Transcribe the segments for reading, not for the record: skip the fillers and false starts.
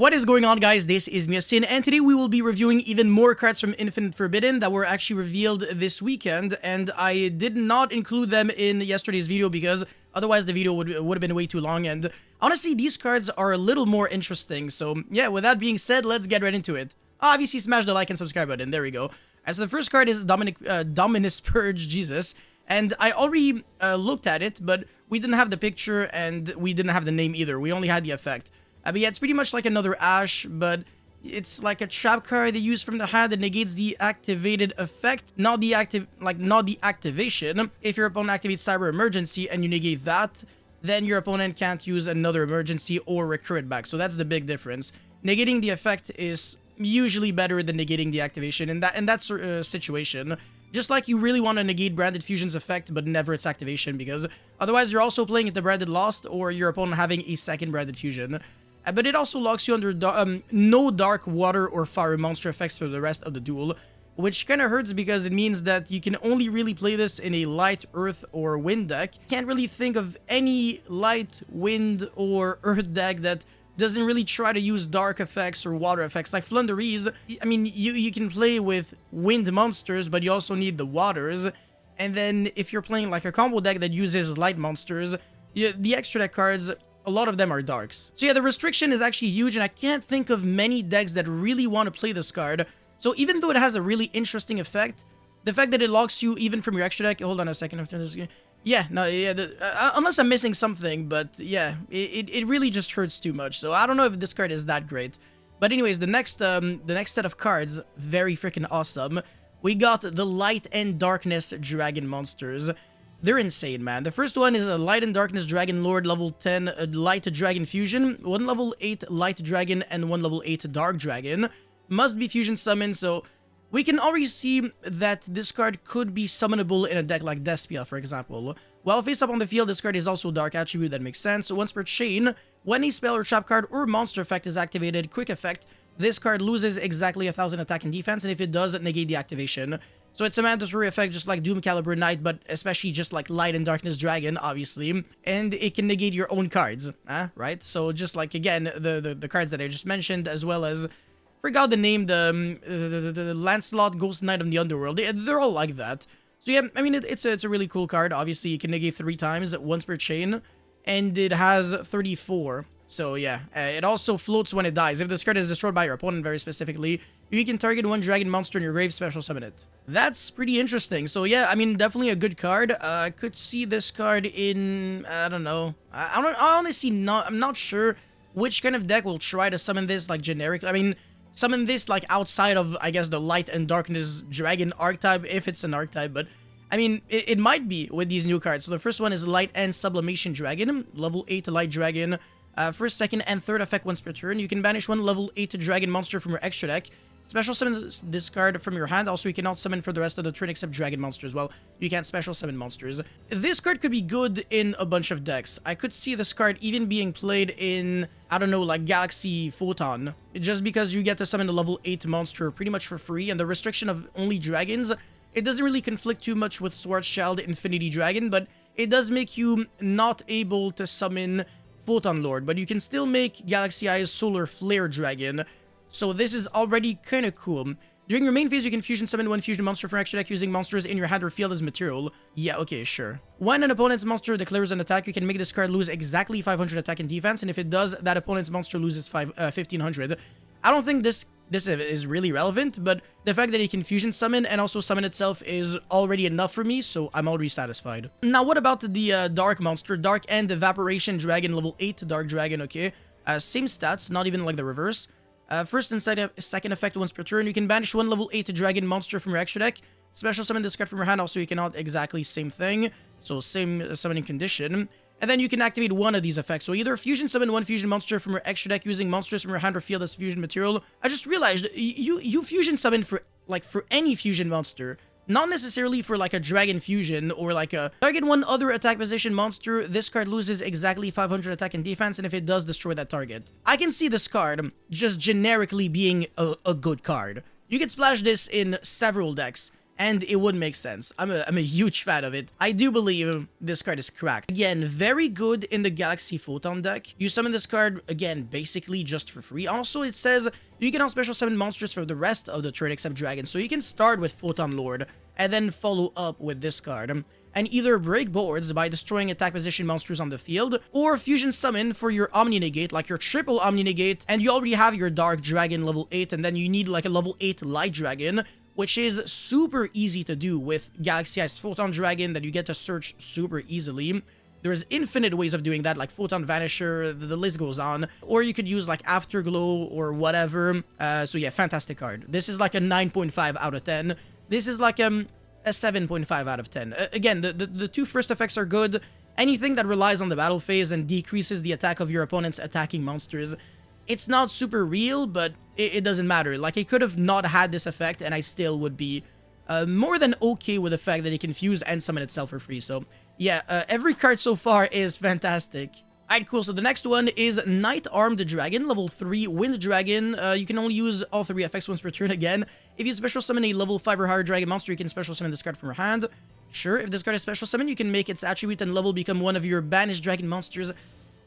What is going on, guys? This is Miasin, and today we will be reviewing even more cards from Infinite Forbidden that were actually revealed this weekend, and I did not include them in yesterday's video because otherwise the video would have been way too long, and honestly, these cards are a little more interesting. So yeah, with that being said, let's get right into it. Obviously, smash the like and subscribe button. There we go. And so the first card is Dominus Purge, Jesus. And I already looked at it, but we didn't have the picture and we didn't have the name either. We only had the effect. But yeah, it's pretty much like another Ash, but it's like a trap card they use from the hand that negates the activated effect, not the activation. If your opponent activates Cyber Emergency and you negate that, then your opponent can't use another emergency or recur it back. So that's the big difference. Negating the effect is usually better than negating the activation in that situation. Just like you really want to negate Branded Fusion's effect, but never its activation, because otherwise you're also playing at the Branded Lost or your opponent having a second Branded Fusion. But it also locks you under no Dark, Water, or Fire monster effects for the rest of the duel, which kind of hurts because it means that you can only really play this in a Light, Earth, or Wind deck. Can't really think of any Light, Wind, or Earth deck that doesn't really try to use dark effects or water effects. Like Flunderies, I mean, you can play with wind monsters, but you also need the waters. And then if you're playing like a combo deck that uses light monsters, the extra deck cards, a lot of them are darks. So yeah, the restriction is actually huge, and I can't think of many decks that really want to play this card. So even though it has a really interesting effect, the fact that it locks you even from your extra deck... Hold on a second after this... Yeah, no, yeah, unless I'm missing something, but yeah, it really just hurts too much. So I don't know if this card is that great. But anyways, the next set of cards, very freaking awesome. We got the Light and Darkness Dragon monsters. They're insane, man. The first one is a Light and Darkness Dragon Lord level 10 Light Dragon Fusion, 1 level 8 Light Dragon, and 1 level 8 Dark Dragon. Must be fusion summoned, so we can already see that this card could be summonable in a deck like Despia, for example. While face up on the field, this card is also Dark Attribute, that makes sense. So once per chain, when a spell or trap card or monster effect is activated, quick effect, this card loses exactly 1000 attack and defense, and if it does, negate the activation. So it's a mandatory effect just like Doom Caliber Knight, but especially just like Light and Darkness Dragon, obviously. And it can negate your own cards, right? So just like, again, the cards that I just mentioned, as well as... Forgot the name, the Lancelot Ghost Knight of the Underworld. They're all like that. So yeah, I mean, it's a really cool card. Obviously, you can negate 3 times, once per chain, and it has 34. So yeah, it also floats when it dies. If this card is destroyed by your opponent very specifically, you can target 1 dragon monster in your grave, special summon it. That's pretty interesting. So yeah, I mean, definitely a good card. I could see this card in, I don't know. I honestly I'm not sure which kind of deck will try to summon this, like, generic. I mean... Summon this, like, outside of, I guess, the Light and Darkness Dragon archetype, if it's an archetype, but, I mean, it might be with these new cards. So the first one is Light and Sublimation Dragon, level 8 Light Dragon, first, second, and third effect once per turn. You can banish 1 level 8 Dragon monster from your extra deck. Special summon this card from your hand. Also, you cannot summon for the rest of the turn except Dragon monsters. Well, you can't special summon monsters. This card could be good in a bunch of decks. I could see this card even being played in, I don't know, like Galaxy Photon. Just because you get to summon a level 8 monster pretty much for free. And the restriction of only dragons, it doesn't really conflict too much with Swordschild Infinity Dragon. But it does make you not able to summon Photon Lord. But you can still make Galaxy Eyes Solar Flare Dragon. So this is already kind of cool. During your main phase, you can fusion summon 1 fusion monster from extra deck using monsters in your hand or field as material. Yeah, okay, sure. When an opponent's monster declares an attack, you can make this card lose exactly 500 attack and defense, and if it does, that opponent's monster loses 1500. I don't think this is really relevant, but the fact that it can fusion summon and also summon itself is already enough for me, so I'm already satisfied. Now, what about the Dark monster? Dark and Evaporation Dragon, level 8 Dark Dragon, okay. Same stats, not even like the reverse. First and second effect once per turn, you can banish 1 level 8 dragon monster from your extra deck. Special summon this card from your hand, also you cannot exactly same thing. So same summoning condition. And then you can activate one of these effects. So either fusion summon 1 fusion monster from your extra deck using monsters from your hand or field as fusion material. I just realized you fusion summon for any fusion monster. Not necessarily for like a dragon fusion or like a target 1 other attack position monster. This card loses exactly 500 attack and defense, and if it does, destroy that target. I can see this card just generically being a good card. You can splash this in several decks, and it would make sense. I'm a huge fan of it. I do believe this card is cracked. Again, very good in the Galaxy Photon deck. You summon this card, again, basically just for free. Also, it says you can now special summon monsters for the rest of the turn except dragons. So you can start with Photon Lord and then follow up with this card. And either break boards by destroying attack position monsters on the field, or fusion summon for your Omni Negate, like your triple Omni Negate, and you already have your Dark Dragon level 8, and then you need like a level 8 Light Dragon, which is super easy to do with Galaxy Ice Photon Dragon that you get to search super easily. There's infinite ways of doing that, like Photon Vanisher, the list goes on. Or you could use like Afterglow or whatever. So yeah, fantastic card. This is like a 9.5 out of 10. This is like a 7.5 out of 10. Again, the two first effects are good. Anything that relies on the battle phase and decreases the attack of your opponent's attacking monsters, it's not super real, but it doesn't matter. Like, it could have not had this effect, and I still would be more than okay with the fact that it can fuse and summon itself for free. So, yeah, every card so far is fantastic. Alright, cool. So the next one is Knight Armed Dragon, level 3 Wind Dragon. You can only use all 3 effects once per turn again. If you special summon a level 5 or higher dragon monster, you can special summon this card from your hand. Sure, if this card is special summon, you can make its attribute and level become one of your banished dragon monsters.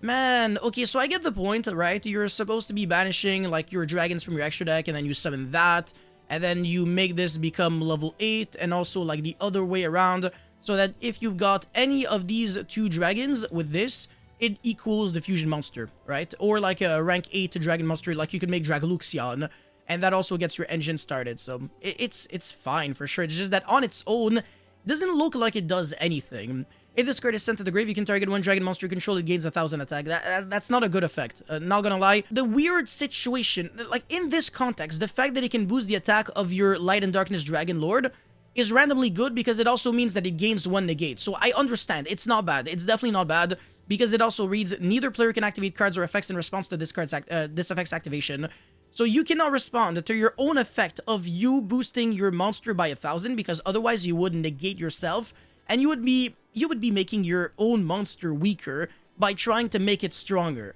Man, okay, so I get the point, right? You're supposed to be banishing, like, your dragons from your extra deck, and then you summon that, and then you make this become level 8, and also, like, the other way around, so that if you've got any of these 2 dragons with this, it equals the fusion monster, right? Or like a rank 8 dragon monster, like you could make Dragaluxion, and that also gets your engine started. So it's fine for sure. It's just that on its own, it doesn't look like it does anything. If this card is sent to the grave, you can target one dragon monster you control, it gains 1,000 attack. That's not a good effect, not gonna lie. The weird situation, like in this context, the fact that it can boost the attack of your Light and Darkness Dragon Lord is randomly good because it also means that it gains 1 negate. So I understand, it's not bad, it's definitely not bad. Because it also reads, neither player can activate cards or effects in response to this effect's activation. So you cannot respond to your own effect of you boosting your monster by 1,000, because otherwise you would negate yourself, and you would be making your own monster weaker by trying to make it stronger.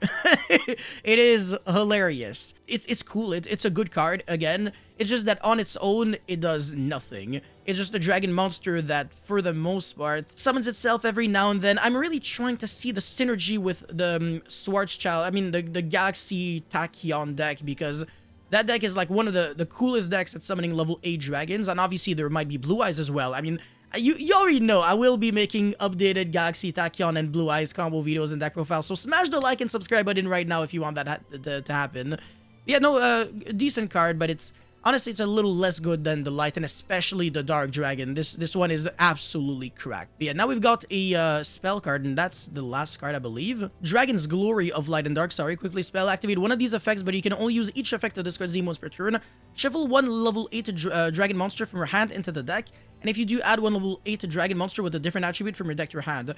It is hilarious. It's cool. It's a good card, again. It's just that on its own, it does nothing. It's just a dragon monster that, for the most part, summons itself every now and then. I'm really trying to see the synergy with the Schwarzschild, I mean, the Galaxy Tachyon deck, because that deck is like one of the coolest decks at summoning level 8 dragons, and obviously there might be Blue Eyes as well. I mean, you already know I will be making updated Galaxy Tachyon and Blue Eyes combo videos and deck profiles, so smash the like and subscribe button right now if you want that to happen. Yeah, no, decent card, but honestly, it's a little less good than the Light, and especially the Dark Dragon. This one is absolutely cracked. But yeah, now we've got a spell card, and that's the last card, I believe. Dragon's Glory of Light and Dark. Sorry, quickly spell activate one of these effects, but you can only use each effect of this card's once per turn. Shuffle 1 level 8 dragon monster from your hand into the deck, and if you do, add 1 level 8 dragon monster with a different attribute from your deck to your hand.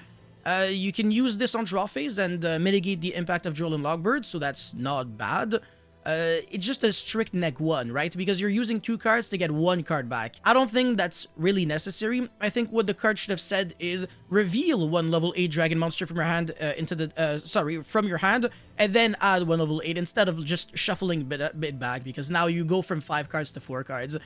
You can use this on draw phase and mitigate the impact of Droll and Logbird, so that's not bad. It's just a strict neg 1, right? Because you're using 2 cards to get 1 card back. I don't think that's really necessary. I think what the card should have said is reveal 1 level 8 dragon monster from your hand from your hand, and then add 1 level 8 instead of just shuffling bit back, because now you go from 5 cards to 4 cards.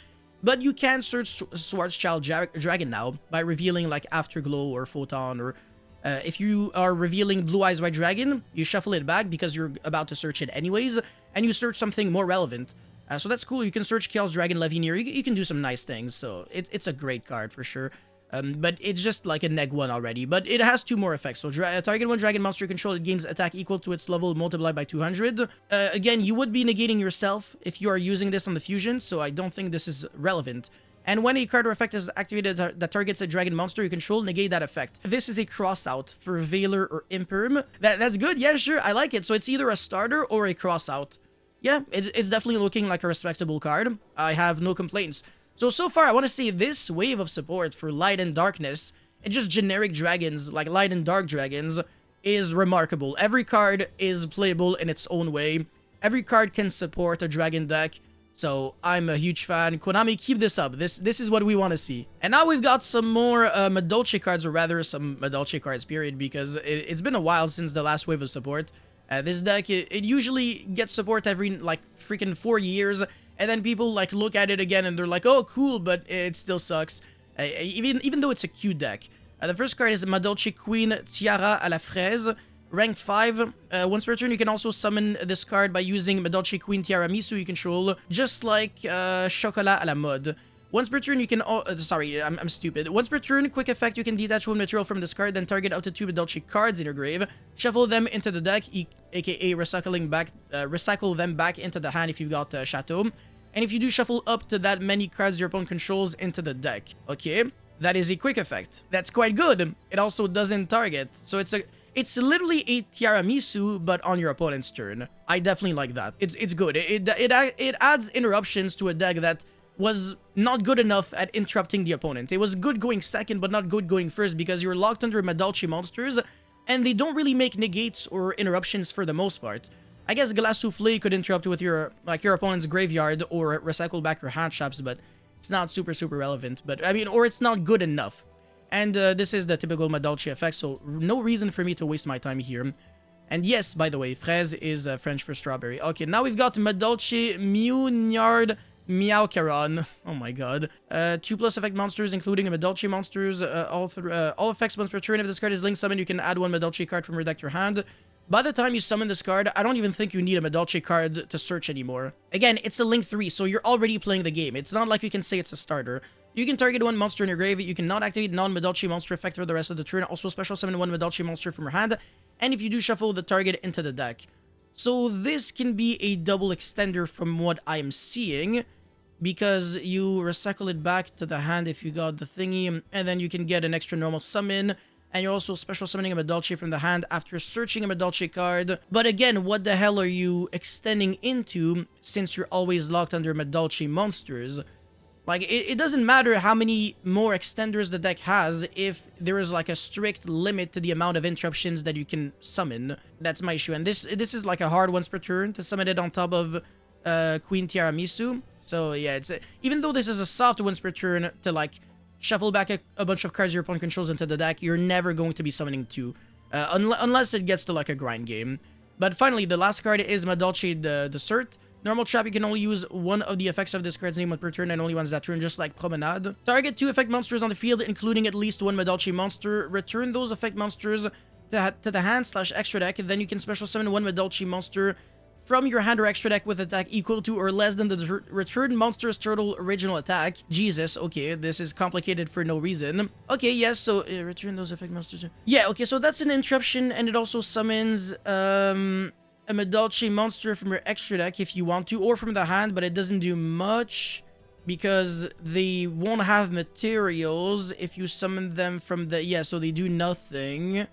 But you can search Schwarzschild Dragon now by revealing like Afterglow or Photon, or if you are revealing Blue Eyes White Dragon, you shuffle it back because you're about to search it anyways, and you search something more relevant. So that's cool. You can search Chaos Dragon Levineer. You can do some nice things, so it's a great card for sure. But it's just like a neg 1 already. But it has 2 more effects. So target 1 dragon monster you control, it gains attack equal to its level multiplied by 200. Again, you would be negating yourself if you are using this on the fusion, so I don't think this is relevant. And when a card or effect is activated that targets a dragon monster you control, negate that effect. This is a cross-out for Veiler or Imperm. That's good, yeah, sure, I like it. So it's either a starter or a cross-out. Yeah, it's definitely looking like a respectable card. I have no complaints. So far, I want to say this wave of support for Light and Darkness, and just generic dragons, like Light and Dark Dragons, is remarkable. Every card is playable in its own way. Every card can support a dragon deck. So I'm a huge fan. Konami, keep this up. This is what we want to see. And now we've got some more Madolche cards, or rather some Madolche cards, period, because it's been a while since the last wave of support. This deck, it usually gets support every, like, freaking 4 years, and then people like look at it again and they're like, oh cool, but it still sucks, even though it's a cute deck. The first card is Madolche Queen Tiara à la Fraise, rank 5. Once per turn, you can also summon this card by using Madolche Queen Tiara Misu you control, just like Chocolat à la Mode. Once per turn, you can... sorry, I'm stupid. Once per turn, quick effect, you can detach one material from this card, then target up to 2 Madolche cards in your grave, shuffle them into the deck, aka recycle them back into the hand if you've got Chateau. And if you do shuffle up to that many cards your opponent controls into the deck. Okay, that is a quick effect. That's quite good. It also doesn't target, so it's literally a Tiramisu, but on your opponent's turn. I definitely like that. It's good. It adds interruptions to a deck that was not good enough at interrupting the opponent. It was good going second, but not good going first, because you're locked under Madolche monsters, and they don't really make negates or interruptions for the most part. I guess Glace Soufflé could interrupt with your opponent's graveyard or recycle back your hand traps, but it's not super relevant. But I mean, or it's not good enough. And this is the typical Madolche effect, so no reason for me to waste my time here. And yes, by the way, fraise is French for strawberry. Okay, now we've got Madolche Meownyard Meowcaron. Oh my god. 2+ effect monsters, including a Madolche monsters. All effects once per turn. If this card is link summoned, you can add 1 Madolche card from your deck to your hand. By the time you summon this card, I don't even think you need a Madolche card to search anymore. Again, it's a link 3, so you're already playing the game. It's not like you can say it's a starter. You can target 1 monster in your grave. You cannot activate non-Madolche monster effect for the rest of the turn. Also special summon 1 Madolche monster from your hand. And if you do, shuffle the target into the deck. So this can be a double extender from what I'm seeing, because you recycle it back to the hand if you got the thingy, and then you can get an extra normal summon, and you're also special summoning a Madolche from the hand after searching a Madolche card. But again, what the hell are you extending into, since you're always locked under Madolche monsters? Like, it doesn't matter how many more extenders the deck has if there is like a strict limit to the amount of interruptions that you can summon. That's my issue. And this is like a hard once per turn to summon it on top of Queen Tiramisu. So yeah, it's even though this is a soft once per turn to like shuffle back a bunch of cards your opponent controls into the deck, you're never going to be summoning 2. Unless it gets to like a grind game. But finally, the last card is Madolche the Cert. Normal trap, you can only use 1 of the effects of this card's name per turn, and only once that turn, just like Promenade. Target 2 effect monsters on the field, including at least 1 Madolche monster. Return those effect monsters to the hand / extra deck. Then you can special summon 1 Madolche monster from your hand or extra deck with attack equal to or less than the returned monster's total original attack. Jesus, okay, this is complicated for no reason. Okay, yes, so return those effect monsters. Yeah, okay, so that's an interruption, and it also summons a Madolche monster from your extra deck if you want to, or from the hand, but it doesn't do much because they won't have materials if you summon them from the... Yeah, so they do nothing.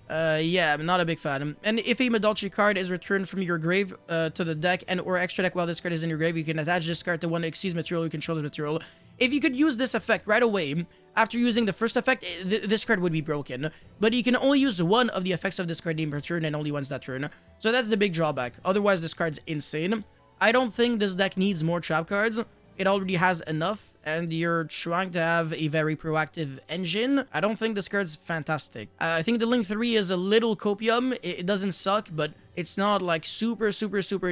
Yeah, I'm not a big fan. And if a Madolche card is returned from your grave to the deck and or extra deck while this card is in your grave, you can attach this card to one that exceeds material you control the material. If you could use this effect right away, after using the first effect, this card would be broken. But you can only use 1 of the effects of this card name per turn, and only once that turn. So that's the big drawback. Otherwise, this card's insane. I don't think this deck needs more trap cards. It already has enough, and you're trying to have a very proactive engine. I don't think this card's fantastic. I think the Link 3 is a little copium. It doesn't suck, but it's not like super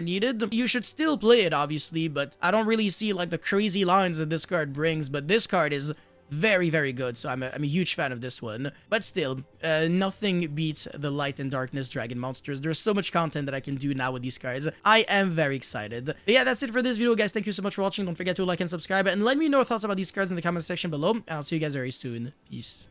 needed. You should still play it, obviously, but I don't really see like the crazy lines that this card brings. But this card is very good, so I'm a huge fan of this one. But still, nothing beats the Light and Darkness Dragon monsters. There's so much content that I can do now with these cards. I am very excited. But yeah, that's it for this video, guys. Thank you so much for watching. Don't forget to like and subscribe, and let me know your thoughts about these cards in the comment section below, and I'll see you guys very soon. Peace.